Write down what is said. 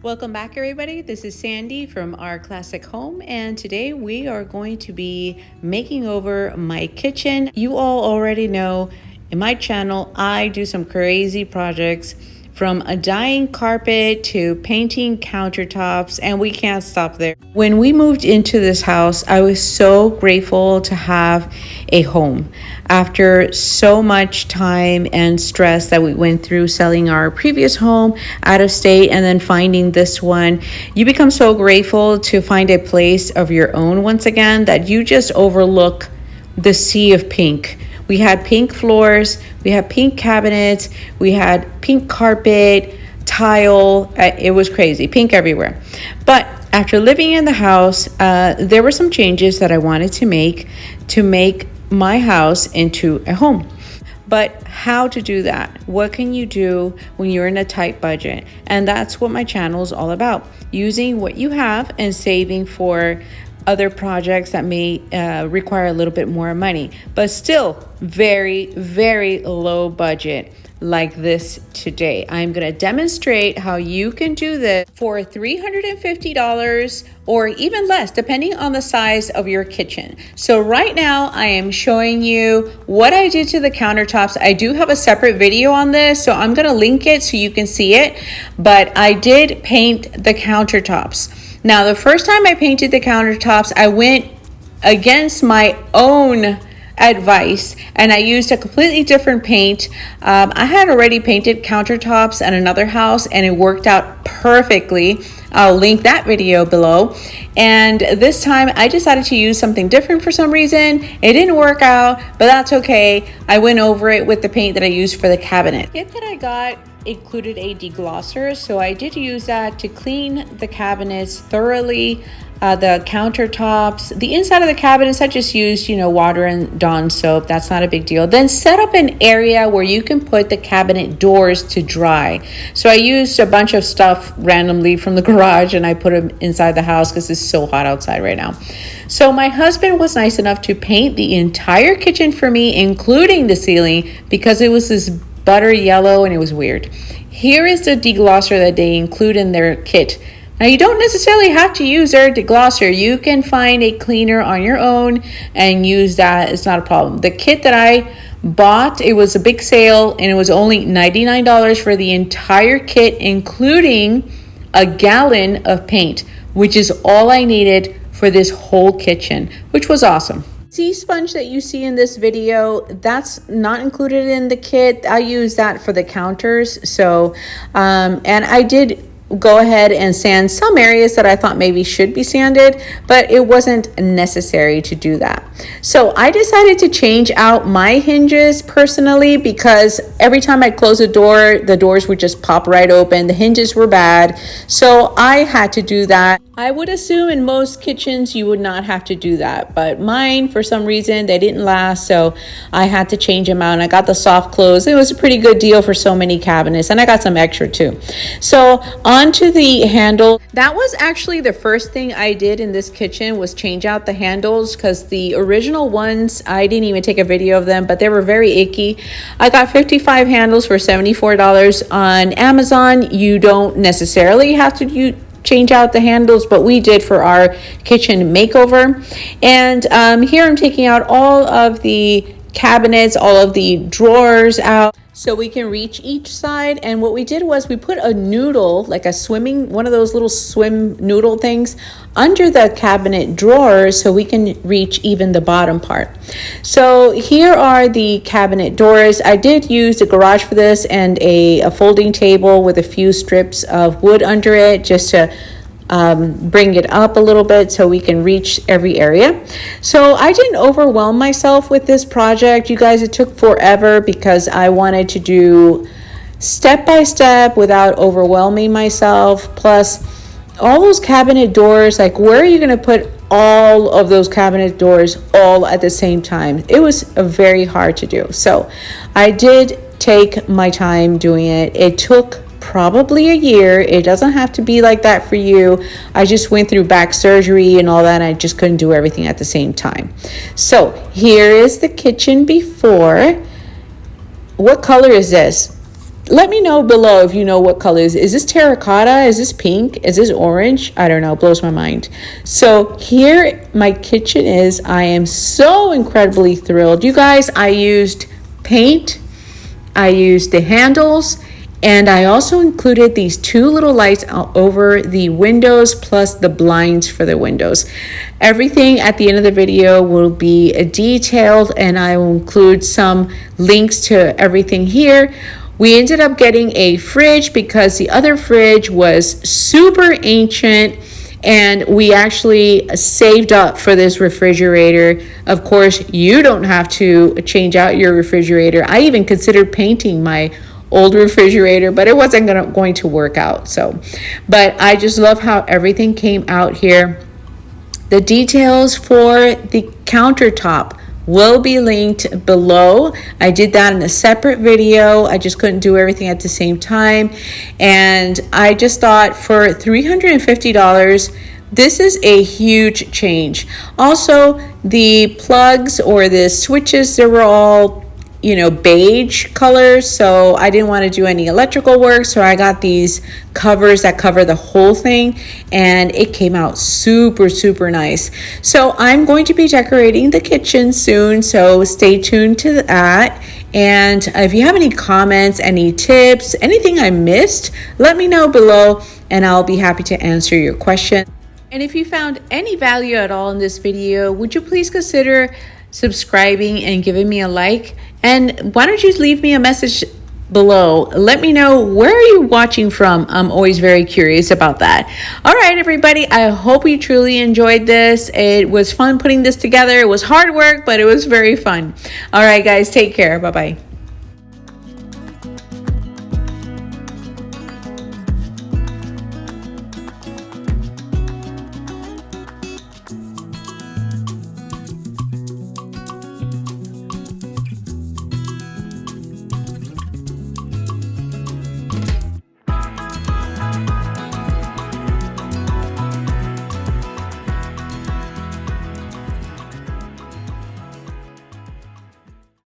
Welcome back, everybody. This is Sandy from Our Classic Home, and today we are going to be making over my kitchen. You all already know in my channel, I do some crazy projects, from a dyeing carpet to painting countertops, and we can't stop there. When we moved into this house, I was so grateful to have a home. After so much time and stress that we went through selling our previous home out of state and then finding this one, you become so grateful to find a place of your own once again that you just overlook the sea of pink. We had pink floors, we had pink cabinets, we had pink carpet, tile. It was crazy, pink everywhere. But after living in the house, there were some changes that I wanted to make my house into a home. But how to do that? What can you do when you're in a tight budget? And that's what my channel is all about. Using what you have and saving for other projects that may require a little bit more money, but still very, very low budget like this today. I'm going to demonstrate how you can do this for $350 or even less, depending on the size of your kitchen. So right now I am showing you what I did to the countertops. I do have a separate video on this, so I'm going to link it so you can see it, but I did paint the countertops. Now, the first time I painted the countertops, I went against my own advice and I used a completely different paint. I had already painted countertops at another house and it worked out perfectly. I'll link that video below. And this time I decided to use something different for some reason. It didn't work out, but that's okay. I went over it with the paint that I used for the cabinet. The kit that I got included a deglosser, so I did use that to clean the cabinets thoroughly. The countertops, the inside of the cabinets, I just used, water and Dawn soap. That's not a big deal. Then set up an area where you can put the cabinet doors to dry. So I used a bunch of stuff randomly from the garage and I put them inside the house because it's so hot outside right now. So my husband was nice enough to paint the entire kitchen for me, including the ceiling, because it was this butter yellow and it was weird. Here is the deglosser that they include in their kit. Now, you don't necessarily have to use their deglosser. You can find a cleaner on your own and use that. It's not a problem. The kit that I bought, it was a big sale and it was only $99 for the entire kit, including a gallon of paint, which is all I needed for this whole kitchen, which was awesome. Sea sponge that you see in this video, that's not included in the kit. I use that for the counters. So, and I did go ahead and sand some areas that I thought maybe should be sanded, but it wasn't necessary to do that. So I decided to change out my hinges personally because every time I close a door, the doors would just pop right open. The hinges were bad. So I had to do that. I would assume in most kitchens you would not have to do that, but mine, for some reason, they didn't last, so I had to change them out. And I got the soft close. It was a pretty good deal for so many cabinets, and I got some extra too. So onto the handle. That was actually the first thing I did in this kitchen, was change out the handles, because the original ones, I didn't even take a video of them, but they were very icky. I got 55 handles for $74 on Amazon. You don't necessarily have to change out the handles, but we did for our kitchen makeover. And here I'm taking out all of the cabinets, all of the drawers out, so we can reach each side. And what we did was we put a noodle, like a one of those little swim noodle things, under the cabinet drawers so we can reach even the bottom part. So here are the cabinet doors. I did use the garage for this and a folding table with a few strips of wood under it, just to bring it up a little bit so we can reach every area. So I didn't overwhelm myself with this project, you guys. It took forever because I wanted to do step by step without overwhelming myself. Plus, all those cabinet doors, like, where are you going to put all of those cabinet doors all at the same time? It was very hard to do. So I did take my time doing it. It took probably a year. It doesn't have to be like that for you. I just went through back surgery and all that, and I just couldn't do everything at the same time. So here is the kitchen before. What color is this? Let me know below if you know what colors. Is this terracotta? Is this pink? Is this orange? I don't know. It blows my mind. So here my kitchen is. I am so incredibly thrilled. You guys, I used paint. I used the handles. And I also included these two little lights over the windows plus the blinds for the windows. Everything at the end of the video will be detailed, and I will include some links to everything here. We ended up getting a fridge because the other fridge was super ancient, and we actually saved up for this refrigerator. Of course, you don't have to change out your refrigerator. I even considered painting my old refrigerator, but it wasn't going to work out. But I just love how everything came out here. The details for the countertop will be linked below. I did that in a separate video. I just couldn't do everything at the same time. And I just thought for $350, this is a huge change. Also, the plugs or the switches, they were all beige colors, so I didn't want to do any electrical work, so I got these covers that cover the whole thing, and it came out super nice. So I'm going to be decorating the kitchen soon, so stay tuned to that. And if you have any comments, any tips, anything I missed, let me know below and I'll be happy to answer your question. And if you found any value at all in this video, would you please consider subscribing and giving me a like? And why don't you leave me a message below? Let me know, where are you watching from? I'm always very curious about that. All right, everybody, I hope you truly enjoyed this. It was fun putting this together. It was hard work, but it was very fun. All right, guys, take care. Bye-bye.